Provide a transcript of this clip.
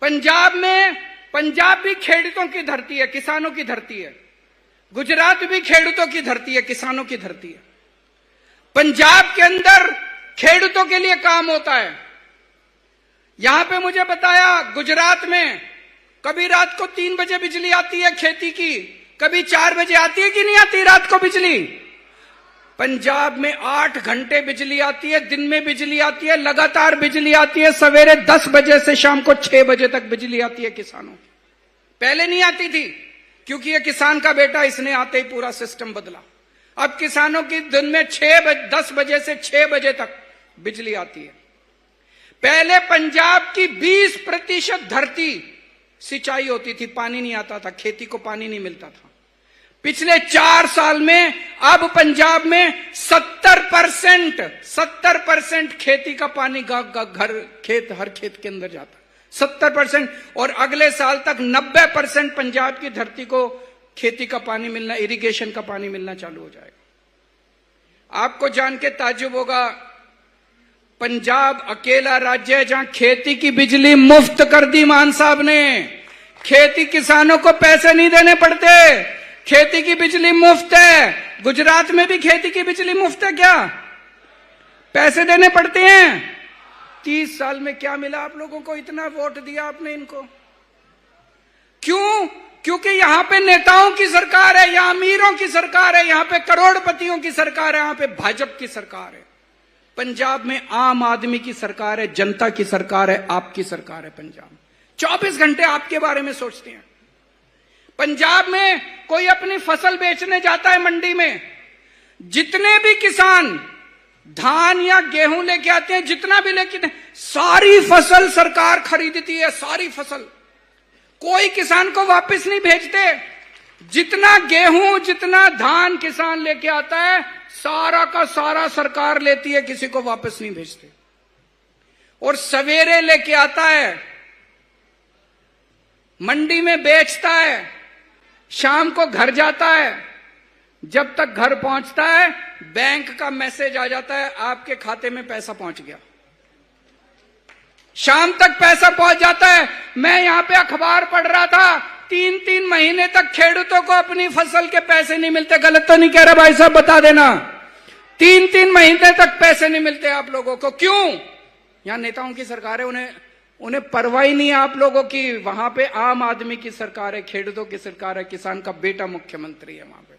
पंजाब भी खेडूतों की धरती है, किसानों की धरती है। गुजरात भी खेडूतों की धरती है, किसानों की धरती है। पंजाब के अंदर खेडूतों के लिए काम होता है। यहां पे मुझे बताया, गुजरात में कभी रात को 3 बजे बिजली आती है खेती की, कभी 4 बजे आती है कि नहीं आती रात को बिजली। पंजाब में 8 घंटे बिजली आती है, दिन में बिजली आती है, लगातार बिजली आती है। सवेरे 10 बजे से शाम को 6 बजे तक बिजली आती है किसानों की। पहले नहीं आती थी क्योंकि ये किसान का बेटा, इसने आते ही पूरा सिस्टम बदला। अब किसानों की दिन में 10 बजे से 6 बजे तक बिजली आती है। पहले पंजाब की 20% धरती सिंचाई होती थी, पानी नहीं आता था, खेती को पानी नहीं मिलता था। पिछले 4 साल में अब पंजाब में 70% खेती का पानी हर खेत के अंदर जाता है, 70%। और अगले साल तक 90% पंजाब की धरती को खेती का पानी मिलना, इरिगेशन का पानी मिलना चालू हो जाएगा। आपको जान के ताज्जुब होगा, पंजाब अकेला राज्य है जहां खेती की बिजली मुफ्त कर दी मान साहब ने। खेती किसानों को पैसे नहीं देने पड़ते, खेती की बिजली मुफ्त है। गुजरात में भी खेती की बिजली मुफ्त है क्या? पैसे देने पड़ते हैं। 30 साल में क्या मिला आप लोगों को? इतना वोट दिया आपने इनको, क्यों? क्योंकि यहां पे नेताओं की सरकार है, यहां अमीरों की सरकार है, यहां पे करोड़पतियों की सरकार है, यहां पे भाजपा की सरकार है। पंजाब में आम आदमी की सरकार है, जनता की सरकार है, आपकी सरकार है। पंजाब 24 घंटे आपके बारे में सोचते हैं। पंजाब में कोई अपनी फसल बेचने जाता है मंडी में, जितने भी किसान धान या गेहूं लेके आते हैं, जितना भी लेके, सारी फसल सरकार खरीदती है, सारी फसल। कोई किसान को वापस नहीं भेजते। जितना गेहूं, जितना धान किसान लेके आता है, सारा का सारा सरकार लेती है, किसी को वापस नहीं भेजते। और सवेरे लेके आता है, मंडी में बेचता है, शाम को घर जाता है। जब तक घर पहुंचता है, बैंक का मैसेज आ जाता है, आपके खाते में पैसा पहुंच गया। शाम तक पैसा पहुंच जाता है। मैं यहां पे अखबार पढ़ रहा था, 3-3 महीने तक खेडूतों को अपनी फसल के पैसे नहीं मिलते। गलत तो नहीं कह रहा भाई साहब, बता देना। 3-3 महीने तक पैसे नहीं मिलते आप लोगों को। क्यों? यहां नेताओं की सरकार है, उन्हें परवाह ही नहीं है आप लोगों की। वहां पे आम आदमी की सरकार है, खेडूतों की सरकार है, किसान का बेटा मुख्यमंत्री है वहां पे।